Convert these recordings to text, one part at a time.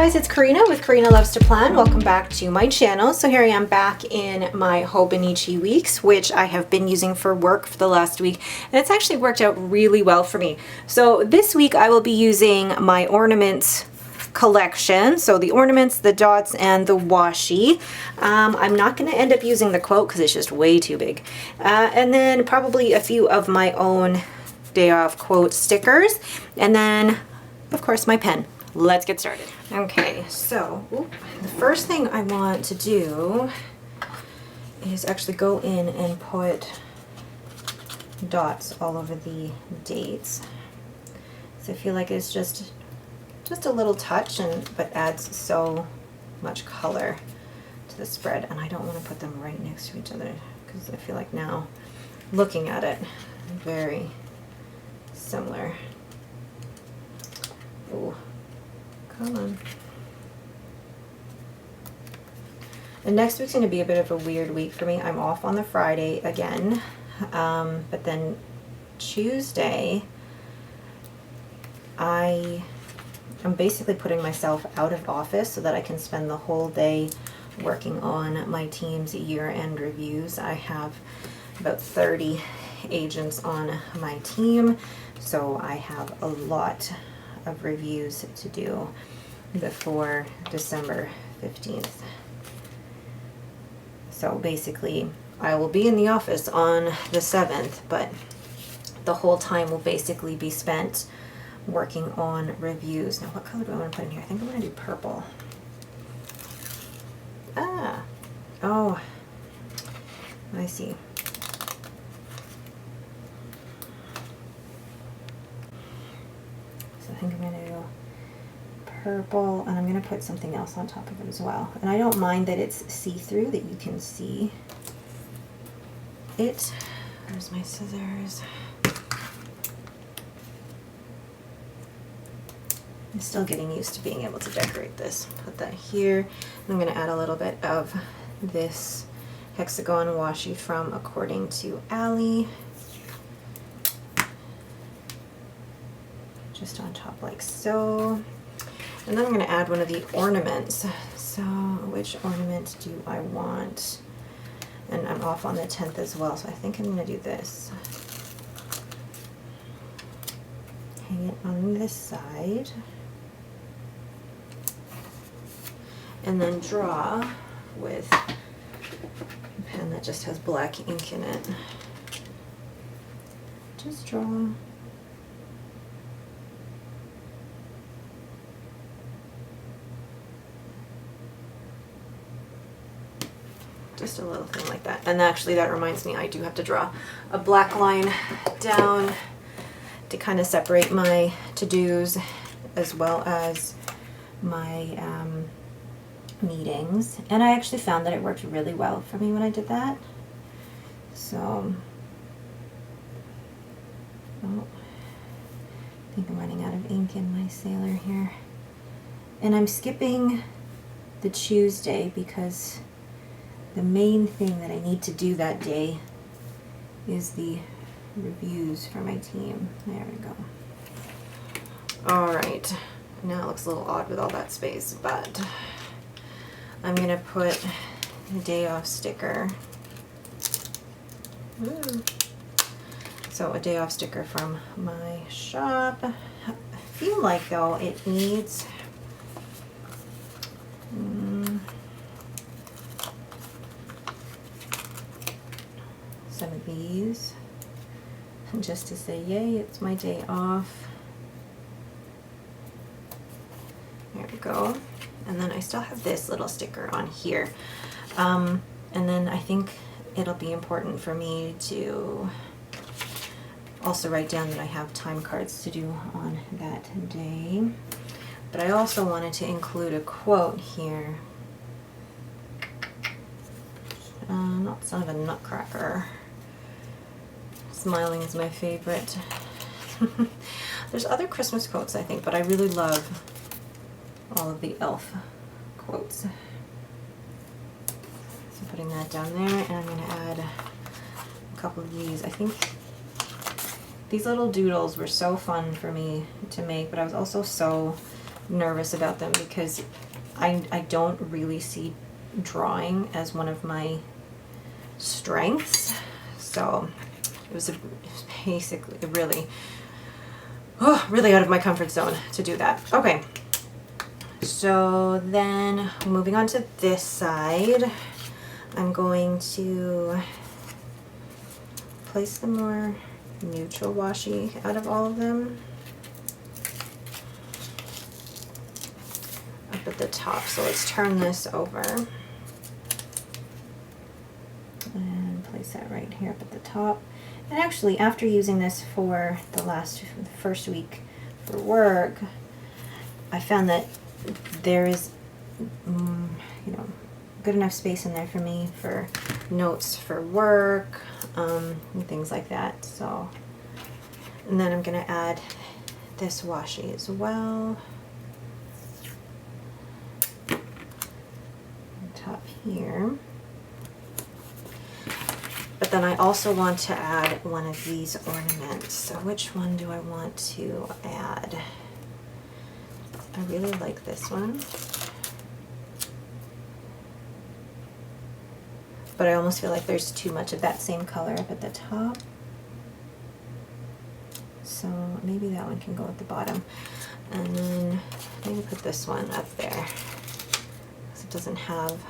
guys, it's Karina with Karina Loves to Plan. Welcome back to my channel. So here I am back in my HOBONICHI weeks, which I have been using for work for the last week, and it's actually worked out really well for me. So this week I will be using my ornaments collection. So the ornaments, the dots, and the washi. I'm not going to end up using the quote because it's just way too big. And then probably a few of my own day off quote stickers. And then, of course, my pen. Let's get started. Okay, so the first thing I want to do is actually go in and put dots all over the dates. So I feel like it's just a little touch, but adds so much color to the spread. And I don't want to put them right next to each other because I feel like now, looking at it, very similar. Ooh. Come on. And next week's going to be a bit of a weird week for me. I'm off on the Friday again, but then Tuesday I'm basically putting myself out of office so that I can spend the whole day working on my team's year-end reviews. I have about 30 agents on my team, so I have a lot of reviews to do before December 15th. So basically I will be in the office on the 7th, but the whole time will basically be spent working on reviews. Now what color do I want to put in here? I think I'm going to do purple. Oh, I see. I think I'm going to do purple, and I'm going to put something else on top of it as well. And I don't mind that it's see-through, that you can see it. Where's my scissors? I'm still getting used to being able to decorate this. Put that here. I'm going to add a little bit of this hexagon washi from According to Allie. Just on top like so. And then I'm going to add one of the ornaments. So which ornament do I want? And I'm off on the 10th as well, so I think I'm going to do this. Hang it on this side. And then draw with a pen that just has black ink in it. Just draw. Just a little thing like that. And actually that reminds me, I do have to draw a black line down to kind of separate my to-dos as well as my meetings. And I actually found that it worked really well for me when I did that. So, I think I'm running out of ink in my sailor here. And I'm skipping the Tuesday because the main thing that I need to do that day is the reviews for my team. There we go. Alright, now it looks a little odd with all that space, but I'm going to put the day off sticker. Ooh. So a day off sticker from my shop. I feel like though it needs some of these just to say, yay, it's my day off. There we go. And then I still have this little sticker on here. And then I think it'll be important for me to also write down that I have time cards to do on that day. But I also wanted to include a quote here. Not son of a nutcracker. Smiling is my favorite. There's other Christmas quotes, I think, but I really love all of the elf quotes. So putting that down there, and I'm going to add a couple of these. I think these little doodles were so fun for me to make, but I was also so nervous about them because I don't really see drawing as one of my strengths. So it was basically really, really out of my comfort zone to do that. Okay, so then moving on to this side, I'm going to place the more neutral washi out of all of them up at the top. So let's turn this over and place that right here up at the top. And actually, after using this for the first week for work, I found that there is, you know, good enough space in there for me for notes for work, and things like that. So, and then I'm gonna add this washi as well on top here. But then I also want to add one of these ornaments. So which one do I want to add? I really like this one. But I almost feel like there's too much of that same color up at the top. So maybe that one can go at the bottom. And then maybe put this one up there, because it doesn't have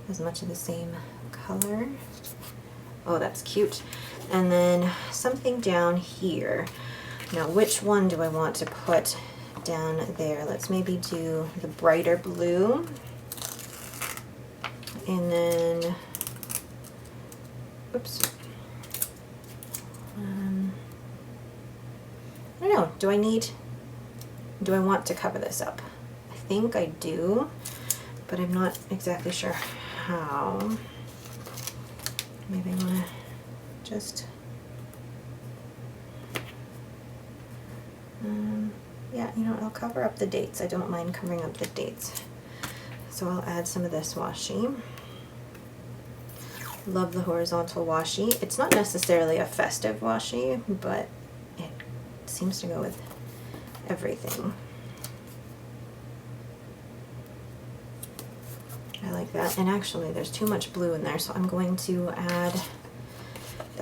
as much of the same color. Oh, that's cute. And then something down here. Now, which one do I want to put down there? Let's maybe do the brighter blue. And then, oops. I don't know, do I want to cover this up? I think I do, but I'm not exactly sure how. Maybe I want to just, yeah, you know, I'll cover up the dates. I don't mind covering up the dates. So I'll add some of this washi. Love the horizontal washi. It's not necessarily a festive washi, but it seems to go with everything. I like that. And actually there's too much blue in there, so I'm going to add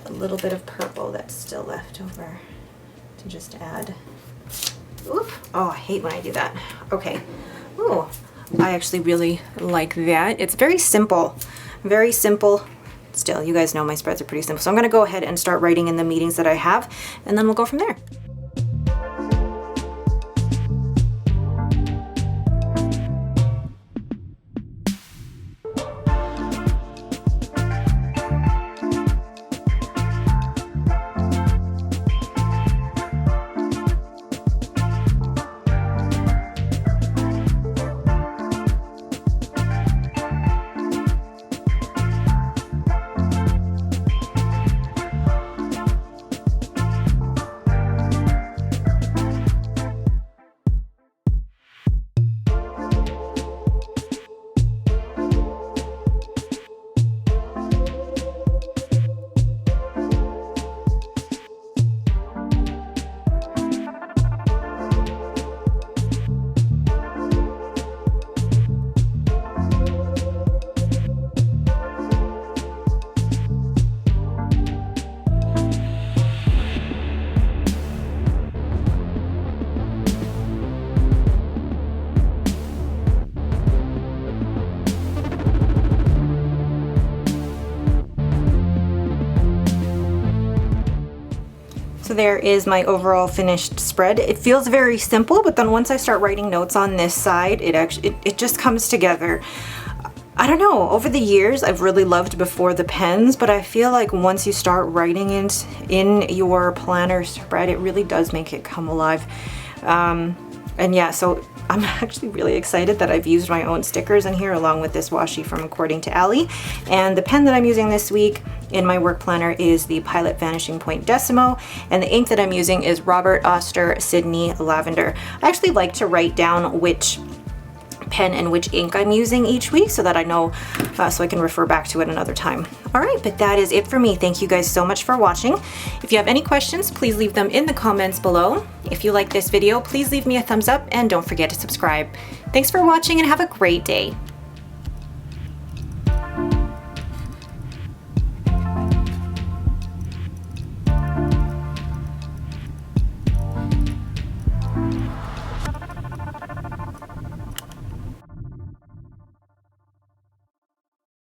a little bit of purple that's still left over to just add. Oop. Oh, I hate when I do that. Okay. Ooh, I actually really like that. It's very simple. Very simple. Still, you guys know my spreads are pretty simple. So I'm going to go ahead and start writing in the meetings that I have, and then we'll go from there. So there is my overall finished spread. It feels very simple, but then once I start writing notes on this side, it just comes together. I don't know, over the years I've really loved before the pens, but I feel like once you start writing it in your planner spread, it really does make it come alive. And yeah, so I'm actually really excited that I've used my own stickers in here along with this washi from According to Allie. And the pen that I'm using this week in my work planner is the Pilot Vanishing Point Decimo, and the ink that I'm using is Robert Oster Sydney Lavender. I actually like to write down which pen and which ink I'm using each week so that I know, so I can refer back to it another time. All right, but that is it for me. Thank you guys so much for watching. If you have any questions, please leave them in the comments below. If you like this video, please leave me a thumbs up and don't forget to subscribe. Thanks for watching and have a great day.